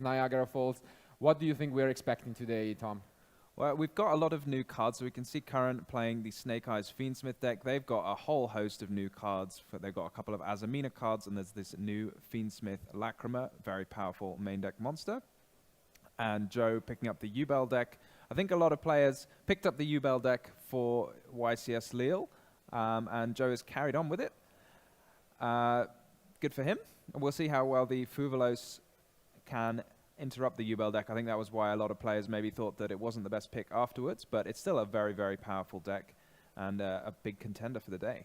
Niagara Falls. What do you think we're expecting today, Tom? Well, we've got a lot of new cards, so we can see Current playing the Snake Eyes Fiendsmith deck. They've got a whole host of new cards. They've got a couple of Azamina cards, and there's this new Fiendsmith Lacrima, very powerful main deck monster. And Joe picking up the Yubel deck. I think a lot of players picked up the Yubel deck for YCS Lille, and Joe has carried on with it. Good for him. And we'll see how well the Fuvalos can interrupt the Yubel deck. I think that was why a lot of players maybe thought that it wasn't the best pick afterwards, but it's still a very, very powerful deck and a big contender for the day.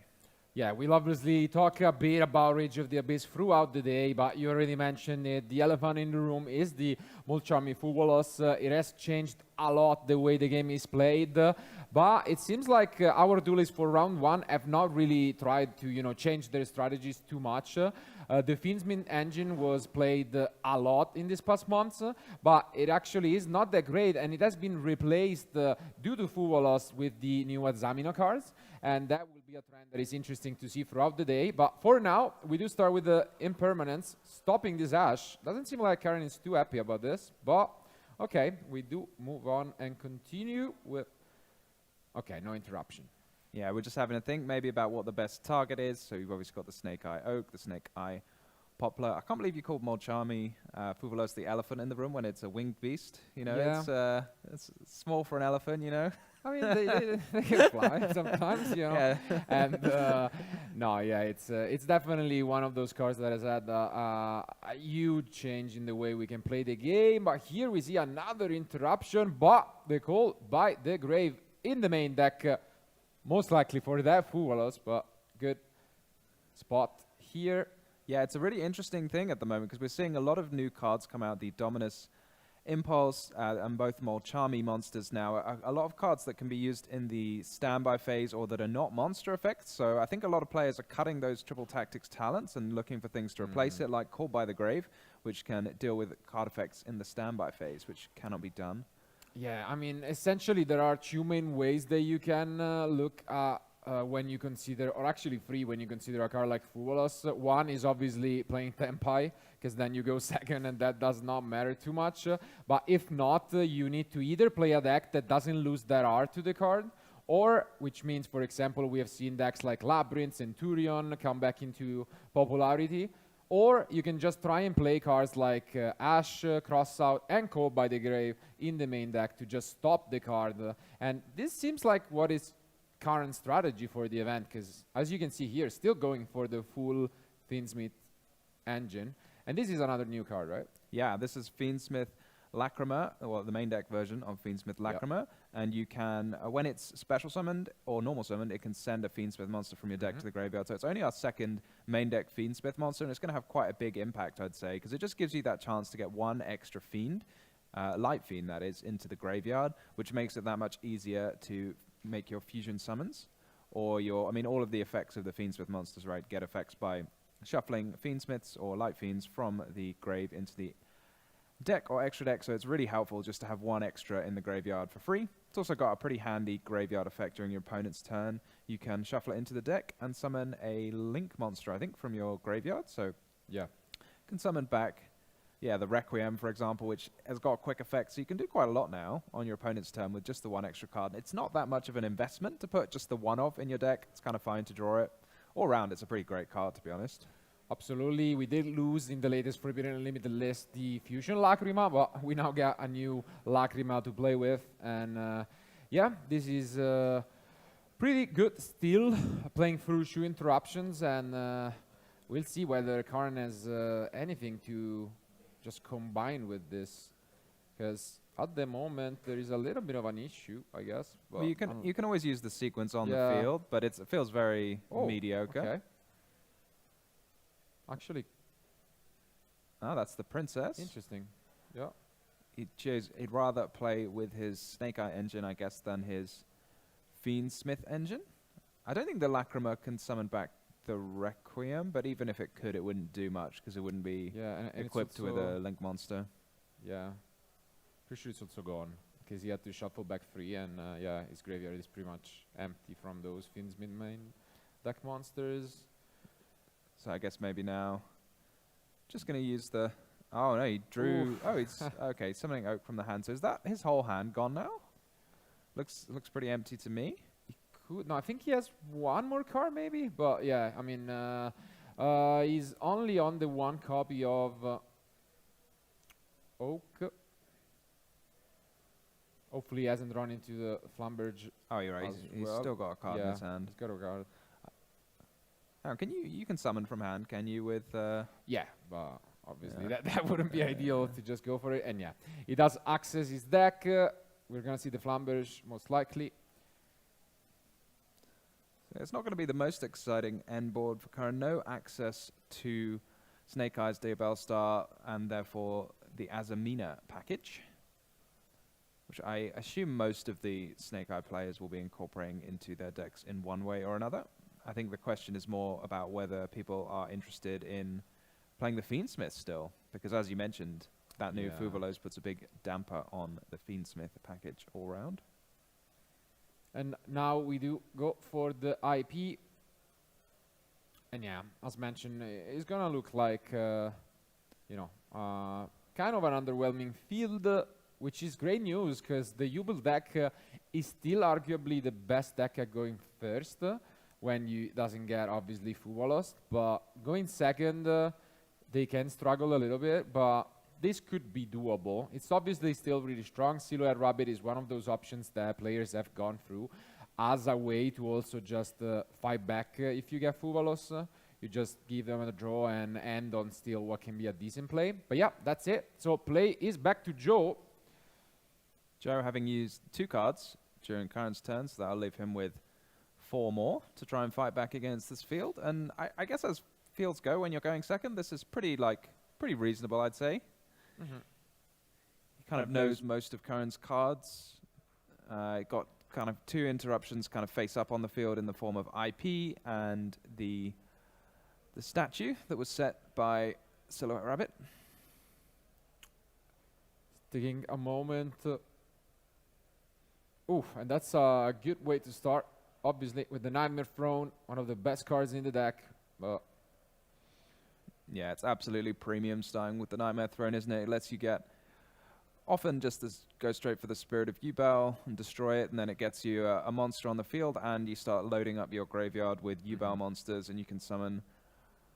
Yeah, we'll obviously talk a bit about Rage of the Abyss throughout the day, but you already mentioned it. The elephant in the room is the Molchami Fuvalos. It has changed a lot the way the game is played, but it seems like our duelists for round one have not really tried to, change their strategies too much. The Fiendsmith engine was played a lot in these past months, but it actually is not that great, and it has been replaced due to Fuvalos with the new Azamina cards, and that will be a trend that is interesting to see throughout the day. But for now, we do start with the Impermanence, stopping this Ash. Doesn't seem like Karen is too happy about this, but okay, we do move on and continue with... Okay, no interruption. Yeah, we're just having a think maybe about what the best target is. So you've obviously got the Snake Eye Oak, the Snake Eye Poplar. I can't believe you called Molchami Fuvalos the elephant in the room when it's a winged beast. Yeah. It's small for an elephant, I mean, they can fly sometimes, Yeah. And no, yeah, it's definitely one of those cards that has had a huge change in the way we can play the game. But here we see another interruption, but the call by the Grave in the main deck, most likely for that Fuvalos, but good spot here. Yeah, it's a really interesting thing at the moment because we're seeing a lot of new cards come out. The Dominus Impulse and both Molchami monsters now. A lot of cards that can be used in the standby phase or that are not monster effects. So I think a lot of players are cutting those triple tactics talents and looking for things to replace it, like Called by the Grave, which can deal with card effects in the standby phase, which cannot be done. Yeah, I mean, essentially there are two main ways that you can look at when you consider, or actually three when you consider a card like Fuvalos. One is obviously playing Tempai, because then you go second and that does not matter too much. But if not, you need to either play a deck that doesn't lose that R to the card, or, which means, for example, we have seen decks like Labyrinth, Centurion come back into popularity, or you can just try and play cards like Ash, Crossout, and Called by the Grave in the main deck to just stop the card. And this seems like what is current strategy for the event, because as you can see here, still going for the full Fiendsmith engine. And this is another new card, right? Yeah, this is Fiendsmith Lacrima, well, the main deck version of Fiendsmith Lacrima. Yep. And you can, when it's special summoned or normal summoned, it can send a Fiendsmith monster from your deck to the graveyard. So it's only our second main deck Fiendsmith monster, and it's going to have quite a big impact, I'd say, because it just gives you that chance to get one extra Fiend, Light Fiend that is, into the graveyard, which makes it that much easier to make your fusion summons, or all of the effects of the Fiendsmith monsters, right, get effects by shuffling Fiendsmiths or Light Fiends from the grave into the deck or extra deck, so it's really helpful just to have one extra in the graveyard for free. It's also got a pretty handy graveyard effect during your opponent's turn. You can shuffle it into the deck and summon a Link monster, I think, from your graveyard, so yeah, you can summon back the Requiem, for example, which has got a quick effect, so you can do quite a lot now on your opponent's turn with just the one extra card. It's not that much of an investment to put just the one of in your deck. It's kind of fine to draw it. All around, it's a pretty great card, to be honest. Absolutely. We did lose in the latest Forbidden Unlimited list the Fusion Lacrima, but we now got a new Lacrima to play with. And yeah, this is pretty good still, playing through Shu interruptions. And we'll see whether Karn has anything to just combine with this. Because at the moment, there is a little bit of an issue, I guess. But well, you can always use the sequence on the field, but it feels very mediocre. Okay. Actually, that's the Princess. Interesting. Yeah. He'd rather play with his Snake Eye engine, I guess, than his Fiendsmith engine. I don't think the Lacrima can summon back the Requiem, but even if it could, it wouldn't do much because it wouldn't be equipped with a Link monster. Yeah. Pretty sure it's also gone because he had to shuffle back 3, and his graveyard is pretty much empty from those Fiendsmith main deck monsters. So I guess maybe now just going to use the Oh no, he drew. Oh, it's okay. Summoning Oak from the hand. So is that his whole hand gone now? Looks pretty empty to me. Could, no, I think he has one more card maybe, but yeah, I mean, he's only on the one copy of Oak. Hopefully he hasn't run into the Flamberge. Oh, you're right. He's well. still got a card in Yeah, his hand. he's got a card. Oh, can you can summon from hand? Can you with? Yeah, but obviously Yeah. that wouldn't be ideal to just go for it. And yeah, he does access his deck. We're gonna see the Flamberge most likely. It's not going to be the most exciting end board for Curran. No access to Snake Eyes, Yubel Star, and therefore the Azamina package, which I assume most of the Snake Eye players will be incorporating into their decks in one way or another. I think the question is more about whether people are interested in playing the Fiendsmith still, because as you mentioned, that new Fuvalos puts a big damper on the Fiendsmith package all round. And now we do go for the IP. And yeah, as mentioned, it's gonna look like, you know, kind of an underwhelming field, which is great news because the Yubel deck is still arguably the best deck at going first when you doesn't get obviously Fuvalos. But going second, they can struggle a little bit, but this could be doable. It's obviously still really strong. Silhouette Rabbit is one of those options that players have gone through as a way to also just fight back if you get Fuvalos. You just give them a draw and end on still what can be a decent play. But yeah, that's it. So play is back to Joe. Joe having used 2 cards during Curran's turn, so that'll leave him with 4 more to try and fight back against this field. And I guess as fields go when you're going second, this is pretty reasonable, I'd say. Mm-hmm. He kind of knows most of Curran's cards. Got kind of 2 interruptions kind of face up on the field in the form of IP and the statue that was set by Silhouette Rabbit. Taking a moment. Oof, and that's a good way to start. Obviously, with the Nightmare Throne, one of the best cards in the deck. But yeah, it's absolutely premium starting with the Nightmare Throne, isn't it? It lets you get often just go straight for the Spirit of Yubel and destroy it, and then it gets you a monster on the field, and you start loading up your graveyard with Yubel monsters, and you can summon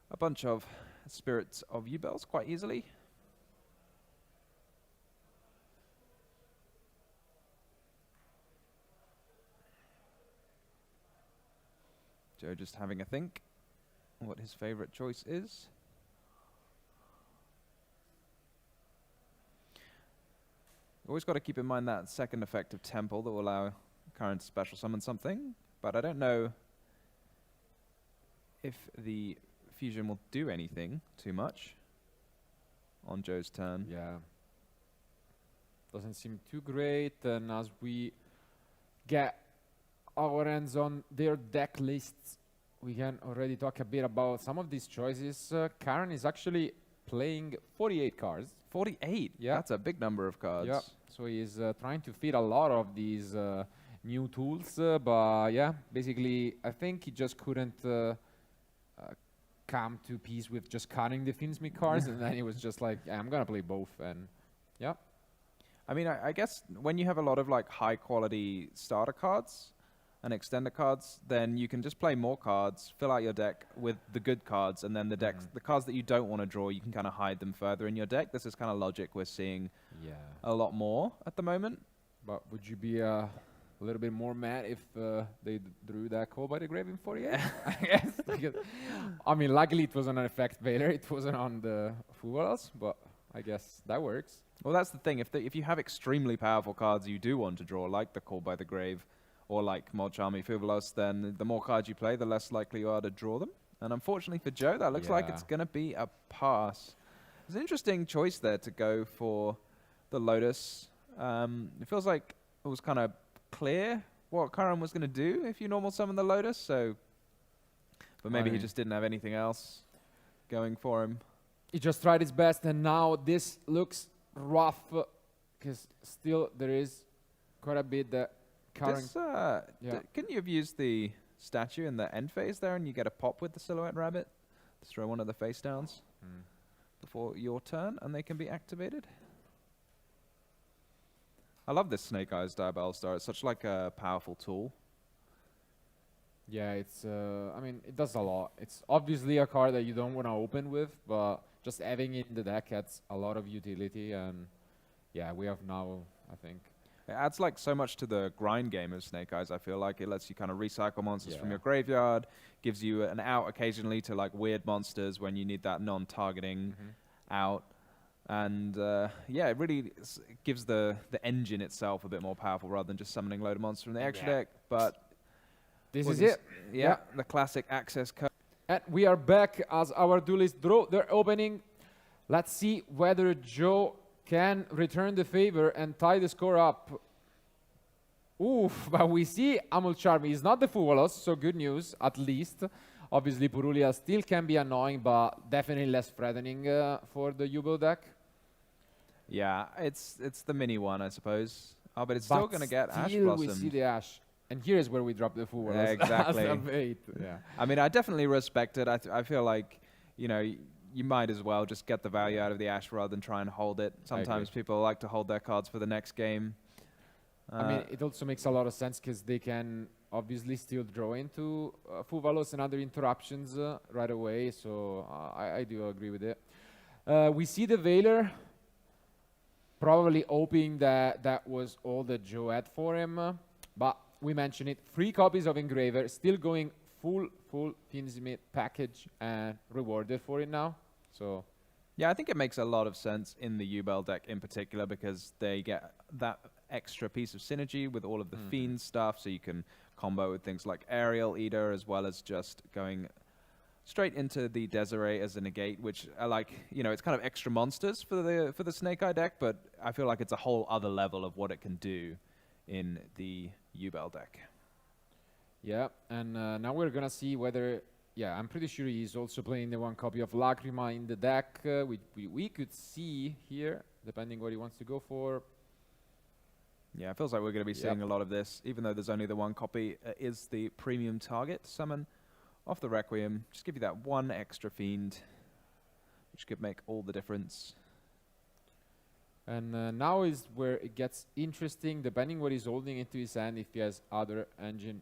a bunch of Spirits of Yubels quite easily. Joe just having a think what his favorite choice is. Always got to keep in mind that second effect of Temple that will allow Curran to special summon something, but I don't know if the fusion will do anything too much on Joe's turn. yeah, doesn't seem too great. And as we get our hands on their deck lists, we can already talk a bit about some of these choices. Curran is actually playing 48 cards. 48? Yeah. That's a big number of cards. Yeah, so he's trying to fit a lot of these new tools, but yeah, basically I think he just couldn't come to peace with just cutting the Fiendsmith cards, and then he was just like, yeah, I'm gonna play both, and yeah. I mean, I guess when you have a lot of like high quality starter cards and extender cards, then you can just play more cards, fill out your deck with the good cards, and then the decks, the cards that you don't want to draw, you can kind of hide them further in your deck. This is kind of logic we're seeing a lot more at the moment. But would you be a little bit more mad if they drew that Call by the Grave in 48? I guess. Because, I mean, luckily it wasn't an effect failure. It wasn't on the Fuvalos, but I guess that works. Well, that's the thing. If you have extremely powerful cards you do want to draw, like the Call by the Grave, or like Mod Charmy Fuvalos, then the more cards you play, the less likely you are to draw them. And unfortunately for Joe, that looks like it's going to be a pass. It's an interesting choice there to go for the Lotus. It feels like it was kind of clear what Curran was going to do if you normal summon the Lotus. So, but maybe he just didn't have anything else going for him. He just tried his best, and now this looks rough because still there is quite a bit that Curran. Couldn't you have used the statue in the end phase there, and you get a pop with the Silhouette Rabbit? Just throw one of the face downs. before your turn, and they can be activated. I love this Snake Eyes Diabell Star. It's such like a powerful tool. Yeah, it's. I mean, it does a lot. It's obviously a card that you don't want to open with, but just having it in the deck adds a lot of utility. And yeah, we have now, I think. It adds like so much to the grind game of Snake Eyes. I feel like it lets you kind of recycle monsters from Yeah. your graveyard, gives you an out occasionally to like weird monsters when you need that non-targeting out. And yeah, it really gives the engine itself a bit more powerful rather than just summoning a load of monsters from the extra deck. But This we're is gonna it. yeah, the classic access code. And we are back as our duelists draw their opening. Let's see whether Joe can return the favor and tie the score up. Oof, but we see Amul Charmy is not the Fuwalos, so good news, at least. Obviously, Purulia still can be annoying, but definitely less threatening for the Yubel deck. Yeah, it's the mini one, I suppose. Oh, but it's still going to get Ash still Blossom. we see the Ash. And here is where we drop the Fuwalos. Exactly. As a bait. Yeah. I mean, I definitely respect it. I feel like, you know, you might as well just get the value out of the Ash rather than try and hold it. Sometimes people like to hold their cards for the next game. I mean, it also makes a lot of sense because they can obviously still draw into Fuvalos and other interruptions right away. So I do agree with it. We see the Veiler, probably hoping that that was all that Joe had for him. But we mentioned it, 3 copies of Engraver, still going full Fiendsmith package and rewarded for it now. So yeah, I think it makes a lot of sense in the Yubel deck in particular because they get that extra piece of synergy with all of the Fiend stuff, so you can combo with things like Aerial Eater as well as just going straight into the Desiree as a negate, which I like, you know, it's kind of extra monsters for the Snake Eye deck, but I feel like it's a whole other level of what it can do in the Yubel deck. yeah, and now we're gonna see whether, yeah, I'm pretty sure he's also playing the 1 copy of Lacrima in the deck. We could see here, depending what he wants to go for. Yeah, it feels like we're going to be seeing a lot of this, even though there's only the 1 copy. Is the premium target summon off the Requiem. Just give you that 1 extra Fiend, which could make all the difference. And now is where it gets interesting, depending what he's holding into his hand, if he has other engine.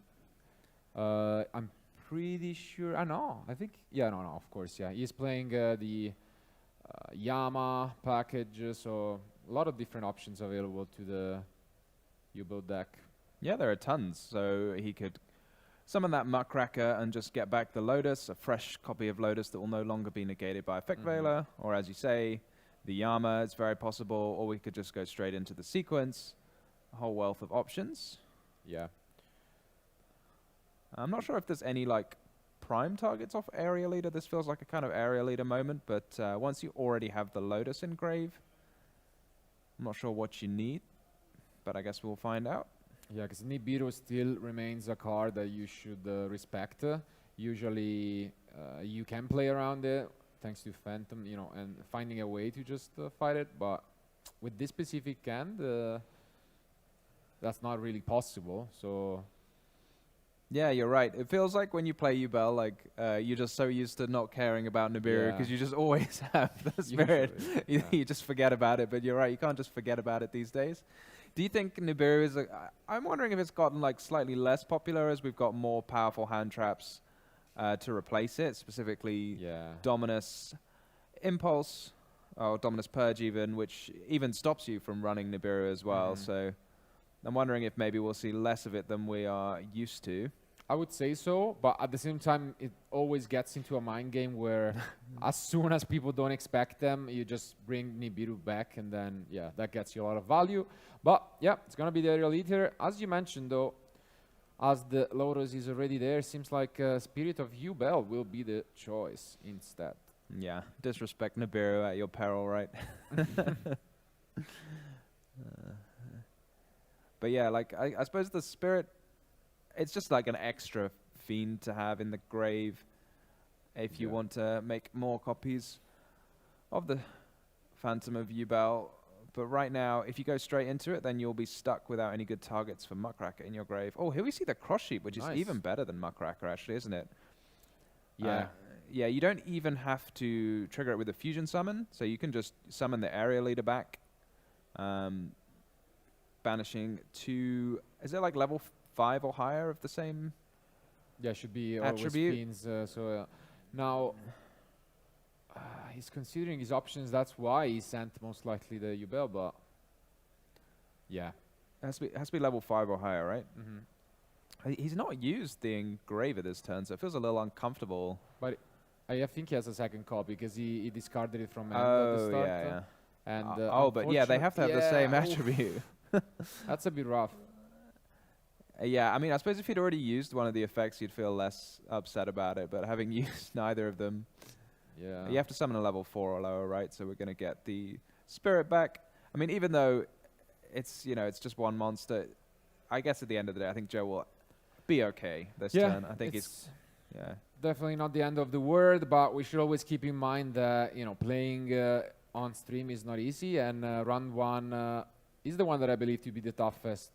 I'm pretty sure, no, I think, yeah, no, of course, yeah. He's playing the Yama package, so a lot of different options available to the Yubel deck. Yeah, there are tons. So he could summon that Muckracker and just get back the Lotus, a fresh copy of Lotus that will no longer be negated by Effect Veiler, or as you say, the Yama is very possible, or we could just go straight into the sequence. A whole wealth of options. Yeah. I'm not sure if there's any like prime targets off Area Leader. This feels like a kind of Area Leader moment, but once you already have the Lotus engraved, I'm not sure what you need, but I guess we'll find out. Yeah, because Nibiru still remains a card that you should respect. Usually you can play around it thanks to Phantom, you know, and finding a way to just fight it, but with this specific hand, that's not really possible, so... Yeah, you're right. It feels like when you play Yubel, like you're just so used to not caring about Nibiru because you just always have the spirit. You just forget about it, but you're right. You can't just forget about it these days. Do you think Nibiru is I'm wondering if it's gotten like slightly less popular as we've got more powerful hand traps to replace it, specifically Dominus Impulse, or Dominus Purge even, which even stops you from running Nibiru as well. So I'm wondering if maybe we'll see less of it than we are used to. I would say so, but at the same time, it always gets into a mind game where as soon as people don't expect them, you just bring Nibiru back, and then, yeah, that gets you a lot of value. But, yeah, it's going to be the Aerial Eater. As you mentioned, though, as the Lotus is already there, seems like Spirit of Yubel will be the choice instead. Yeah, disrespect Nibiru at your peril, right? But yeah, like I suppose the Spirit, it's just like an extra Fiend to have in the grave if you want to make more copies of the Phantom of Yubel. But right now, if you go straight into it, then you'll be stuck without any good targets for Muckracker in your grave. Oh, here we see the Cross Sheep, which is even better than Muckracker, actually, isn't it? Yeah. yeah, you don't even have to trigger it with a fusion summon, so you can just summon the area leader back, banishing to, is it like level 5 or higher of the same Yeah, should be always attribute? Fiends. Now, he's considering his options. That's why he sent most likely the Yubel, but yeah. Has to be level 5 or higher, right? Mm-hmm. He's not used the Engraver this turn, so it feels a little uncomfortable. But I think he has a second call because he discarded it from end at the start. Yeah. And But yeah, they have to have the same oof. attribute. That's a bit rough. Yeah, I mean, I suppose if you'd already used one of the effects, you'd feel less upset about it. But having used neither of them, Yeah. you have to summon a level 4 or lower, right? So we're going to get the spirit back. I mean, even though it's, you know, it's just one monster, I guess at the end of the day, I think Joe will be okay this turn. I think it's yeah. Definitely not the end of the world, but we should always keep in mind that, you know, playing on stream is not easy, and round 1 is the one that I believe to be the toughest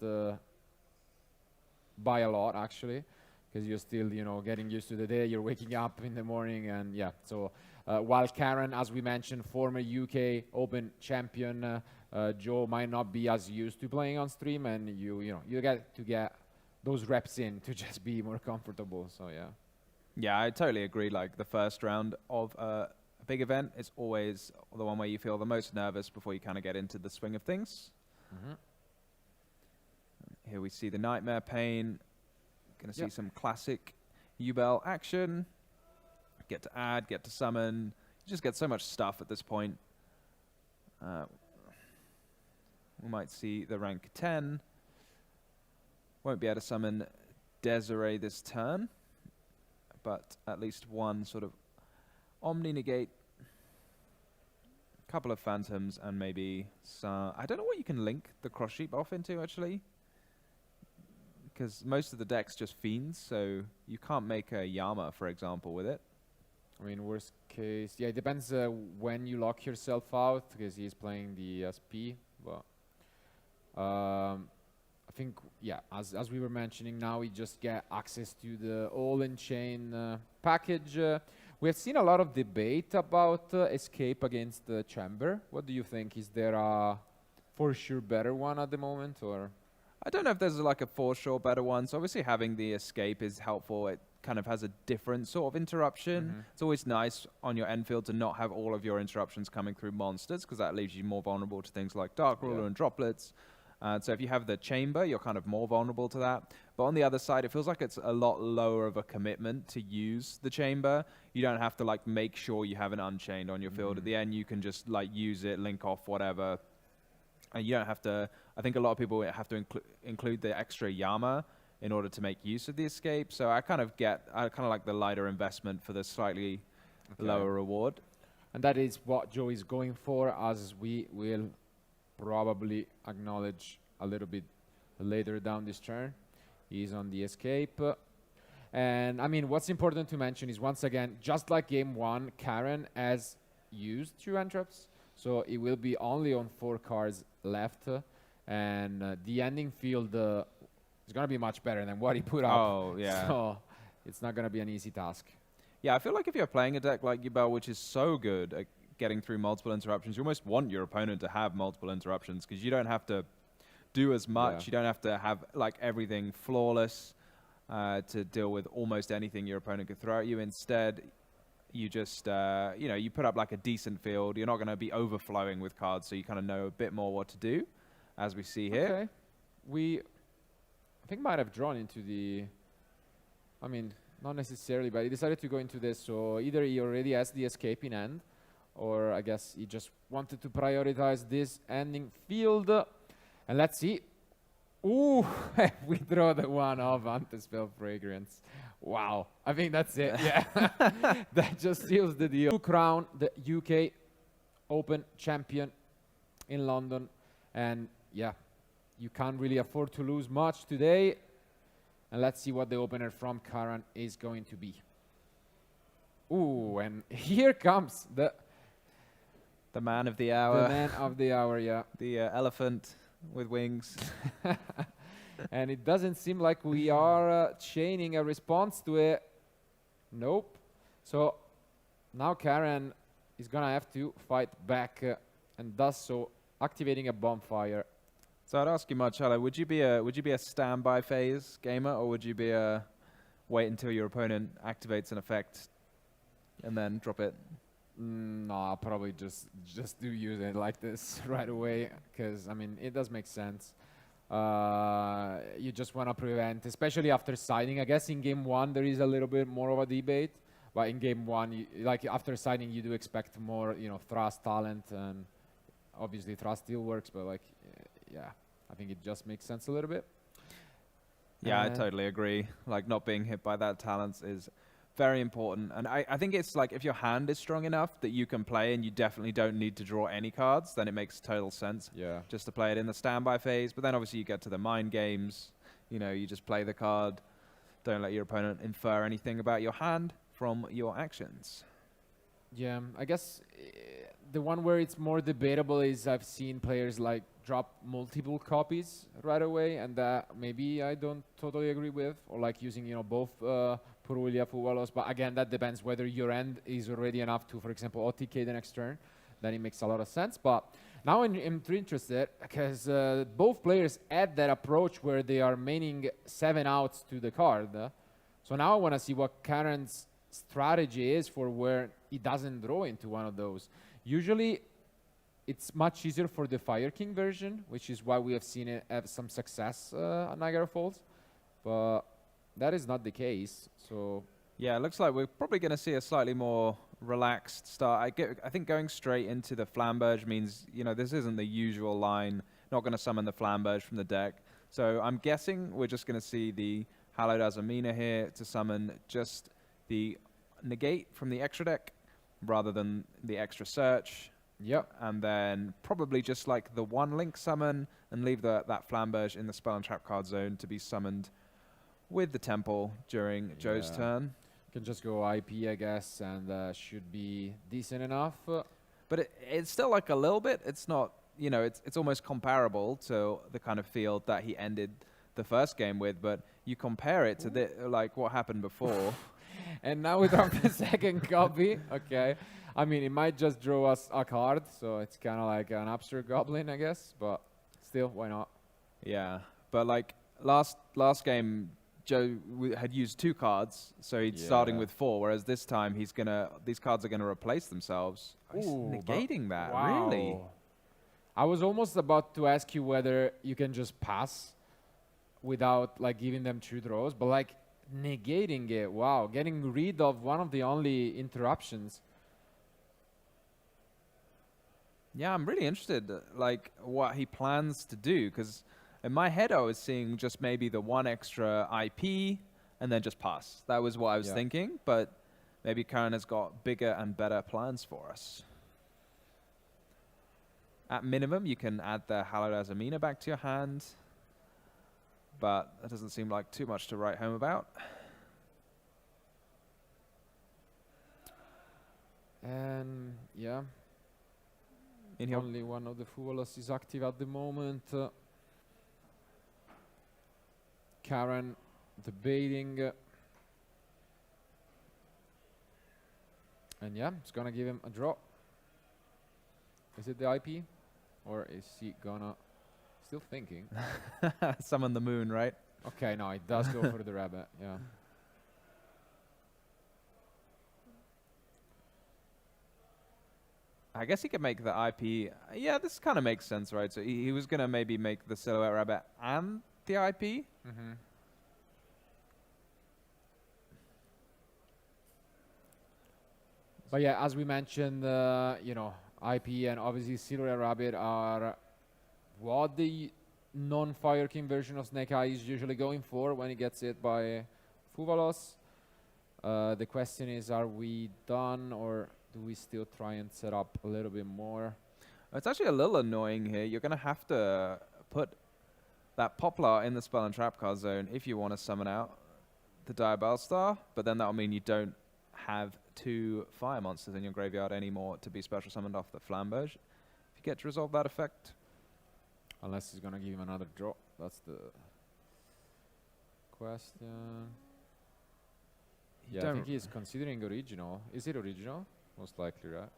by a lot, actually, because you're still, you know, getting used to the day, you're waking up in the morning, and yeah. So while Karen, as we mentioned, former UK Open champion, Joe might not be as used to playing on stream, and you get to get those reps in to just be more comfortable. So yeah. Yeah, I totally agree. Like the first round of a big event is always the one where you feel the most nervous before you kind of get into the swing of things. Mm-hmm. Here we see the Nightmare Pain. Going to see some classic Yubel action. Get to add, get to summon. You just get so much stuff at this point. We might see the rank 10. Won't be able to summon Desiree this turn, but at least one sort of Omni Negate, couple of Phantoms, and maybe some... I don't know what you can link the Cross Sheep off into, actually, because most of the deck's just Fiends, so you can't make a Yama, for example, with it. I mean, worst case, yeah, it depends when you lock yourself out, because he's playing the SP, but I think, yeah, as we were mentioning, now we just get access to the all-in-chain package. We have seen a lot of debate about Escape against the Chamber. What do you think? Is there a for sure better one at the moment, or? I don't know if there's like a for sure better one. So obviously having the Escape is helpful. It kind of has a different sort of interruption. Mm-hmm. It's always nice on your end field to not have all of your interruptions coming through monsters, because that leaves you more vulnerable to things like Dark Ruler and Droplets. So if you have the Chamber, you're kind of more vulnerable to that. But on the other side, it feels like it's a lot lower of a commitment to use the Chamber. You don't have to like make sure you have an Unchained on your field. At the end, you can just like use it, link off, whatever. And you don't have to... I think a lot of people have to include the extra Yama in order to make use of the Escape. So I kind of like the lighter investment for the slightly lower reward. And that is what Joe is going for, as we will probably acknowledge a little bit later down this turn. He's on the Escape. And I mean, what's important to mention is, once again, just like game 1, Karen has used 2 entraps. So it will be only on 4 cards left. And the ending field is going to be much better than what he put up. Oh, yeah. So it's not going to be an easy task. Yeah, I feel like if you're playing a deck like Yubel, which is so good at getting through multiple interruptions, you almost want your opponent to have multiple interruptions, because you don't have to do as much. Yeah. You don't have to have like everything flawless to deal with almost anything your opponent could throw at you. Instead, you just, you put up like a decent field. You're not going to be overflowing with cards, so you kind of know a bit more what to do, as we see here. Okay. I think might have drawn into the... I mean, not necessarily, but he decided to go into this. So either he already has the Escape in hand, or I guess he just wanted to prioritize this ending field. And let's see. Ooh, we draw the one of Anti-Spell Fragrance. Wow. I think that's it. Yeah. That just seals the deal. To crown the UK Open champion in London. And yeah, you can't really afford to lose much today. And let's see what the opener from Karan is going to be. Ooh, and here comes the man of the hour. The man of the hour, yeah. The elephant with wings. And it doesn't seem like we are chaining a response to it. Nope. So Now Karen is gonna have to fight back and does so, activating a bonfire. So I'd ask you, Marcello, would you be a standby phase gamer, or would you be a wait until your opponent activates an effect and then drop it? No, I'll probably just do use it like this right away, because I mean it does make sense. You just want to prevent, especially after siding. I guess in game one there is a little bit more of a debate, but in game one, like after siding, you do expect more, thrust talent, and obviously thrust still works, but like, yeah, I think it just makes sense a little bit. Yeah, I totally agree. Like, not being hit by that talent is very important. And I think it's like, if your hand is strong enough that you can play and you definitely don't need to draw any cards, then it makes total sense just to play it in the standby phase. But then obviously you get to the mind games, you just play the card. Don't let your opponent infer anything about your hand from your actions. Yeah, I guess the one where it's more debatable is I've seen players like drop multiple copies right away, and that maybe I don't totally agree with, or like using both Purulia Fuvalos. But again, that depends whether your end is already enough to, for example, OTK the next turn. Then it makes a lot of sense. But now I'm interested because both players add that approach where they are maining 7 outs to the card. So now I want to see what Karen's strategy is for where he doesn't draw into one of those. Usually it's much easier for the Fire King version, which is why we have seen it have some success at Niagara Falls, but that is not the case. So yeah, it looks like we're probably going to see a slightly more relaxed start. I think going straight into the Flamberge means, this isn't the usual line. Not going to summon the Flamberge from the deck. So I'm guessing we're just going to see the Hallowed Azamina here to summon just the negate from the extra deck rather than the extra search. Yep. And then probably just like the 1 link summon and leave that Flamberge in the spell and trap card zone to be summoned with the temple during Joe's turn. Can just go IP, I guess, and should be decent enough. But it's still like a little bit. It's not, it's almost comparable to the kind of field that he ended the first game with. But you compare it to like what happened before. And now we drop the second copy. Okay. I mean, it might just draw us a card, so it's kind of like an absurd goblin, I guess. But still, why not? Yeah. But like last game, Joe had used 2 cards, so he's starting with 4. Whereas this time, these cards are gonna replace themselves. He's negating that. Wow. Really. I was almost about to ask you whether you can just pass without like giving them 2 draws, but like negating it. Wow, getting rid of one of the only interruptions. Yeah, I'm really interested, like, what he plans to do, because in my head I was seeing just maybe the 1 extra IP and then just pass. That was what I was thinking, but maybe Karen has got bigger and better plans for us. At minimum, you can add the Hallowed Azamina back to your hand, but that doesn't seem like too much to write home about. And yeah. Only one of the Fuvalos is active at the moment. Karen debating. And yeah, it's going to give him a draw. Is it the IP? Or is he going to... Still thinking. Summon the moon, right? Okay, no, it does go for the rabbit, yeah. I guess he could make the IP. Yeah, this kind of makes sense, right? So he was going to maybe make the Silhouette Rabbit and the IP. Mm-hmm. But yeah, as we mentioned, IP and obviously Silhouette Rabbit are what the non-Fire King version of Snake Eye is usually going for when it gets hit by Fuvalos. The question is, are we done, or do we still try and set up a little bit more? It's actually a little annoying here. You're going to have to put that Poplar in the spell and trap card zone if you want to summon out the Diabell Star, but then that'll mean you don't have 2 fire monsters in your graveyard anymore to be special summoned off the Flamberge. If you get to resolve that effect. Unless he's going to give him another draw. That's the question. Yeah, I think he's considering original. Is it original? most likely, right?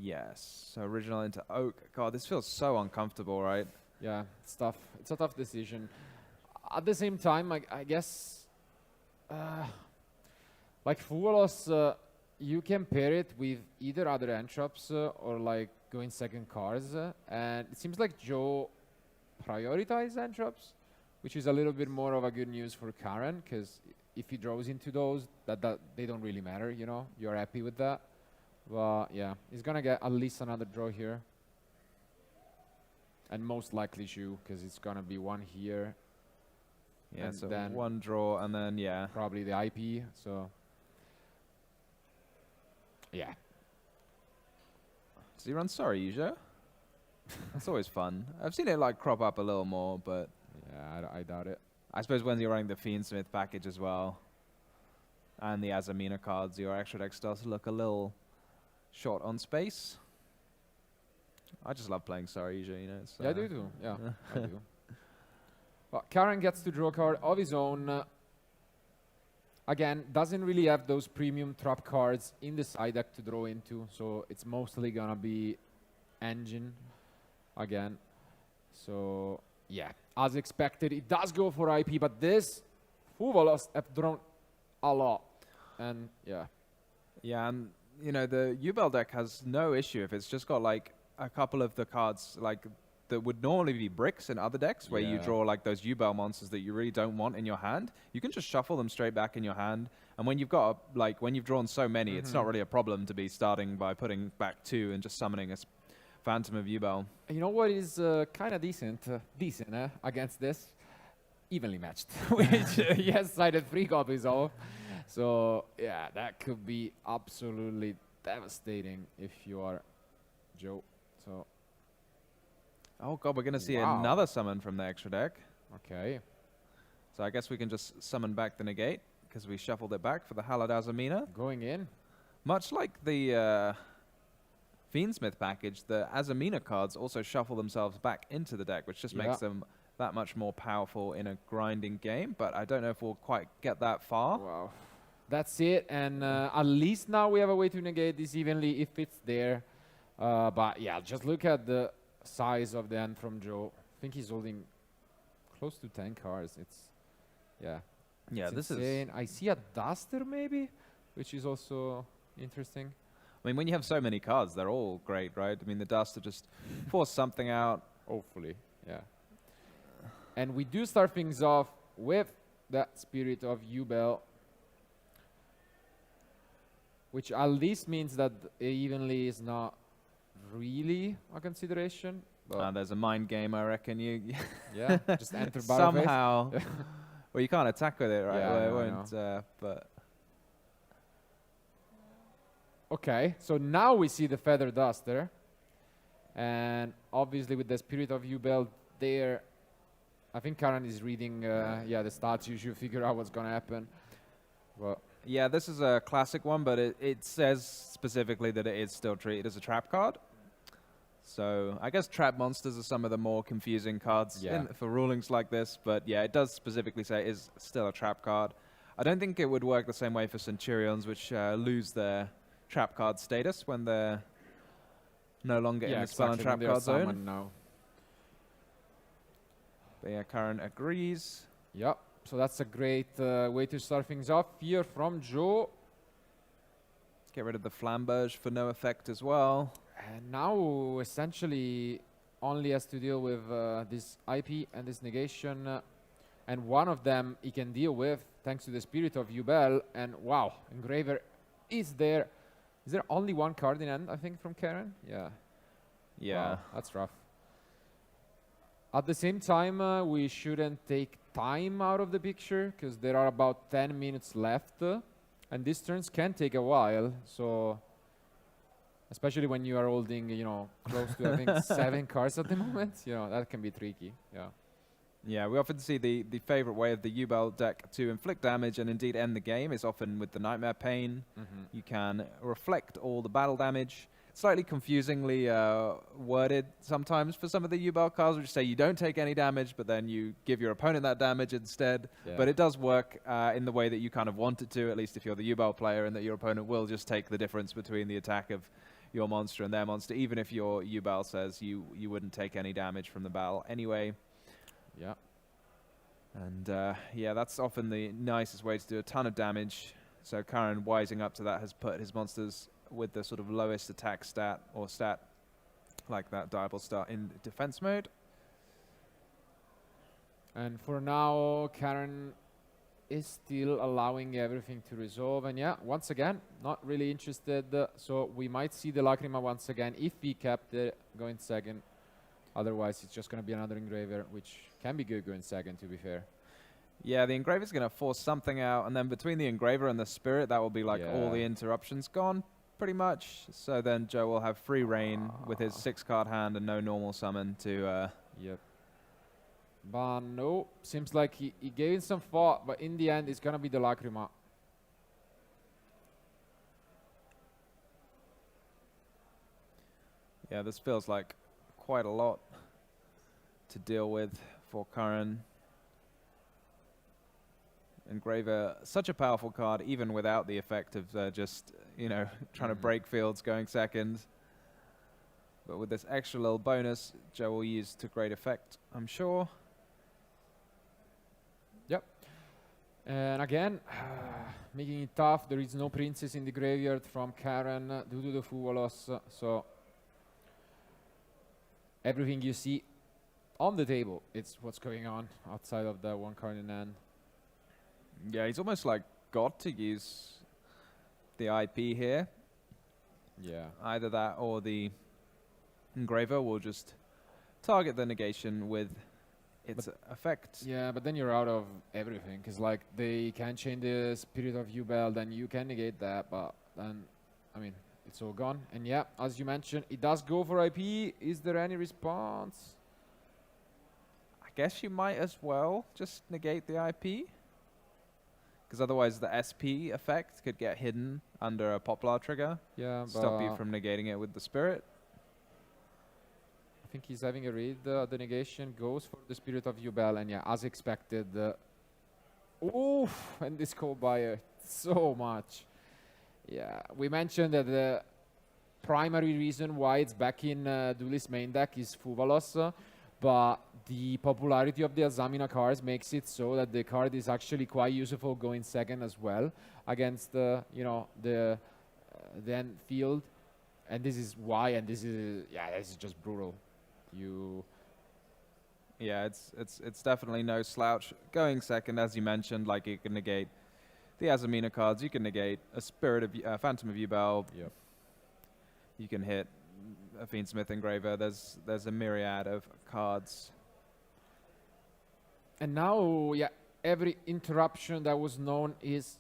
Yes. So original into oak. God, this feels so uncomfortable, right? Yeah, it's tough. It's a tough decision. At the same time, I guess, like Fugalos, you can pair it with either other end traps or like going second cards, and it seems like Joe prioritized end traps, which is a little bit more of a good news for Karen, because if he draws into those, that they don't really matter, you know. You're happy with that. But yeah, he's gonna get at least another draw here. And most likely Zhu, because it's gonna be one here. Yeah, and so then one draw and then, yeah. probably the IP, so. Yeah. Does he run Sorry, Yuja? That's always fun. I've seen it like crop up a little more, but Yeah, I doubt it. I suppose when you're running the Fiendsmith package as well, and the Azamina cards, your extra deck starts to look a little short on space. I just love playing Sorry, Yuja, you know. It's, Yeah, I do too. Yeah, I do. But Karen gets to draw a card of his own. Again, doesn't really have those premium trap cards in the side deck to draw into, so it's mostly gonna be engine again. So yeah, as expected, it does go for IP, but this Fugalos have drawn a lot, and yeah. Yeah, and you know, the Yubel deck has no issue if it's just got like a couple of the cards like that would normally be bricks in other decks where you Yeah. draw like those Yubel monsters that you really don't want in your hand. You can just shuffle them straight back in your hand. And when you've got like when you've drawn so many, it's not really a problem to be starting by putting back 2 and just summoning a Phantom of Yubel. You know what is kind of decent against this? Evenly matched, which he has sided 3 copies of. So yeah, that could be absolutely devastating if you are Joe. So Oh god, we're gonna see Wow. another summon from the extra deck. okay, So I guess we can just summon back the negate because we shuffled it back for the Hallowed Azamina. going in. Much like the Fiendsmith package, the Azamina cards also shuffle themselves back into the deck, which just Yeah. makes them that much more powerful in a grinding game. But I don't know if we'll quite get that far. Wow, that's it. And at least now we have a way to negate this evenly if it's there. But yeah, just look at the size of the hand from Joe. I think he's holding close to 10 cards. It's yeah. Yeah, It's this insane. I see a Duster maybe, which is also interesting. I mean, when you have so many cards, they're all great, right? I mean, the Duster just force something out. Hopefully, yeah. And we do start things off with that Spirit of Yubel, which at least means that evenly is not really a consideration. But There's a mind game, I reckon. You yeah, just enter battle phase. somehow. Well, you can't attack with it, right? Yeah, Well, I it know, won't. But Okay, so now we see the Feather Duster. And obviously with the Spirit of Yubel there, I think Karen is reading yeah, the stats. You should figure out what's going to happen. Well, yeah, this is a classic one, but it says specifically that it is still treated as a trap card. So I guess trap monsters are some of the more confusing cards Yeah. for rulings like this. But yeah, it does specifically say it is still a trap card. I don't think it would work the same way for Centurions, which lose their trap card status when they're no longer in the spell and trap card zone. Now. But yeah, Karen agrees. Yep. So that's a great way to start things off here from Joe. Get rid of the Flamberge for no effect as well. And now essentially only has to deal with this IP and this negation. And one of them he can deal with thanks to the Spirit of Yubel. And wow, Engraver is there. Is there only one card in hand, I think, from Karen? Yeah. Yeah. Wow, that's rough. At the same time, we shouldn't take time out of the picture because there are about 10 minutes left. And these turns can take a while. So, especially when you are holding, you know, close to, I think, 7 cards at the moment, you know, that can be tricky. Yeah. Yeah, we often see the favorite way of the Yubel deck to inflict damage and indeed end the game is often with the Nightmare Pain. You can reflect all the battle damage, slightly confusingly worded sometimes for some of the Yubel cards, which say you don't take any damage, but then you give your opponent that damage instead. Yeah. But it does work in the way that you kind of want it to, at least if you're the Yubel player, and that your opponent will just take the difference between the attack of your monster and their monster, even if your Yubel says you wouldn't take any damage from the battle anyway. Yeah. And yeah, that's often the nicest way to do a ton of damage. So Karen, wising up to that, has put his monsters with the sort of lowest attack stat, or stat like that diable star, in defense mode. And for now, Karen is still allowing everything to resolve. And yeah, once again, not really interested. So we might see the Lacrima once again if he kept it going second. Otherwise, it's just going to be another Engraver, which can be good going second, to be fair. Yeah, the Engraver's going to force something out, and then between the Engraver and the Spirit, that will be like all the interruptions gone, pretty much. So then Joe will have free reign with his 6-card hand and no normal summon to... Yep. But no, seems like he gave it some thought, but in the end, it's going to be the Lacrima. Yeah, this feels like quite a lot to deal with for Karen. Engraver, such a powerful card, even without the effect of just, you know, trying to break fields going second. But with this extra little bonus, Joe will use to great effect, I'm sure. Yep. And again, making it tough. There is no princess in the graveyard from Karen due to the Fuvolos. So everything you see on the table, it's what's going on outside of the one card in hand. Yeah, he's almost like got to use the IP here. Yeah. Either that or the Engraver will just target the negation with its effect. Yeah, but then you're out of everything, because like they can chain the Spirit of Yubel, then you can negate that, but then, I mean, it's all gone. And yeah, as you mentioned, it does go for IP. Is there any response? I guess you might as well just negate the IP, because otherwise the SP effect could get hidden under a Poplar trigger. Yeah, stop you from negating it with the Spirit. I think he's having a read. The negation goes for the Spirit of Yubel, and yeah, as expected. Oof, and this call by so much. Yeah, we mentioned that the primary reason why it's back in Duelist main deck is Fuvolos, but the popularity of the Azamina cards makes it so that the card is actually quite useful going second as well against the end field, and this is why. And this is this is just brutal. Yeah, it's definitely no slouch going second, as you mentioned. Like, you can negate the Azamina cards, you can negate a Spirit of Phantom of Yubel. Yep. You can hit a Fiendsmith Engraver. There's a myriad of cards. And now, yeah, every interruption that was known is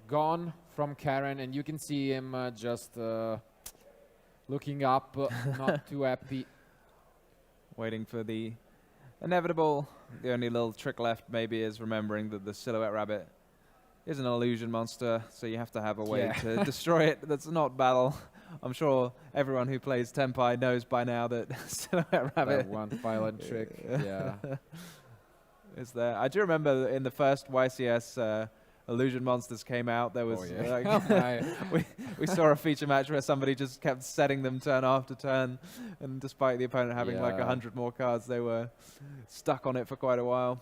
gone from Karen, and you can see him just looking up, not too happy. Waiting for the inevitable. The only little trick left maybe is remembering that the Silhouette Rabbit is an illusion monster, so you have to have a way to destroy it that's not battle. I'm sure everyone who plays Tenpai knows by now that Silhouette Rabbit... That one violent trick, yeah. Is there. I do remember in the first YCS Illusion Monsters came out, there was we saw a feature match where somebody just kept setting them turn after turn, and despite the opponent having like 100 more cards, they were stuck on it for quite a while.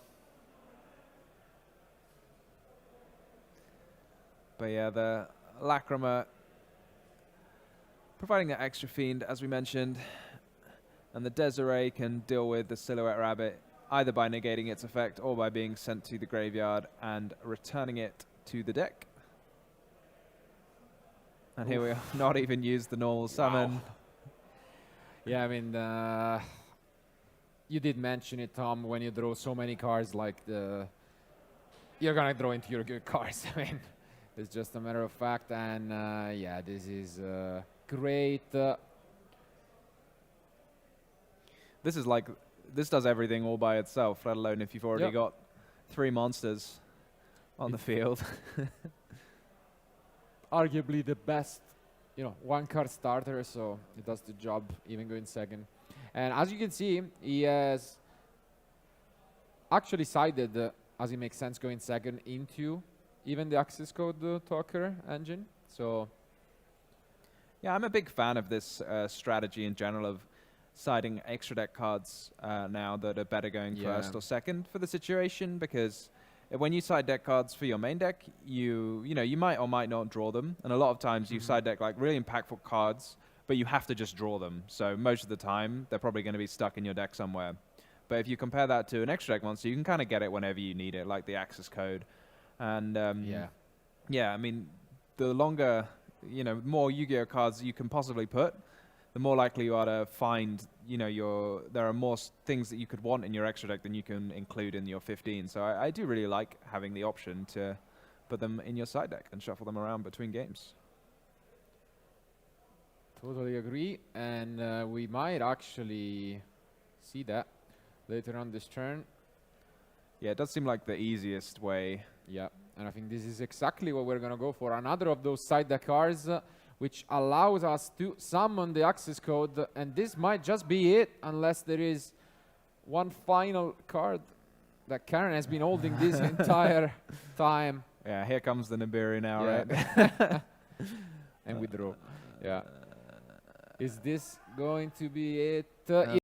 But yeah, the Lacrima providing that extra fiend, as we mentioned, and the Desiree can deal with the Silhouette Rabbit either by negating its effect or by being sent to the graveyard and returning it to the deck. And here we are, not even used the normal summon. Yeah, I mean, you did mention it, Tom, when you draw so many cards, like you're gonna draw into your good cards. I mean, it's just a matter of fact, and yeah, this is great. This is like, this does everything all by itself, let alone if you've already got 3 monsters on the field. Arguably the best you know, one card starter, so it does the job even going second. And as you can see, he has actually sided, as it makes sense, going second into even the access code talker engine. So yeah, I'm a big fan of this strategy in general of siding extra deck cards now that are better going first or second for the situation, because when you side deck cards for your main deck, you know, you might or might not draw them, and a lot of times you side deck like really impactful cards, but you have to just draw them. So most of the time, they're probably going to be stuck in your deck somewhere. But if you compare that to an extra deck monster, you can kind of get it whenever you need it, like the access code. And yeah, I mean, the longer, you know, more Yu-Gi-Oh cards you can possibly put, the more likely you are to find, you know, there are more things that you could want in your extra deck than you can include in your 15. So I do really like having the option to put them in your side deck and shuffle them around between games. totally agree, and we might actually see that later on this turn. Yeah, it does seem like the easiest way. Yeah, and I think this is exactly what we're going to go for. Another of those side deck cards, which allows us to summon the access code, and this might just be it, unless there is one final card that Karen has been holding this entire time. Yeah, here comes the Nibiru now, right? And we draw. Yeah. Is this going to be it?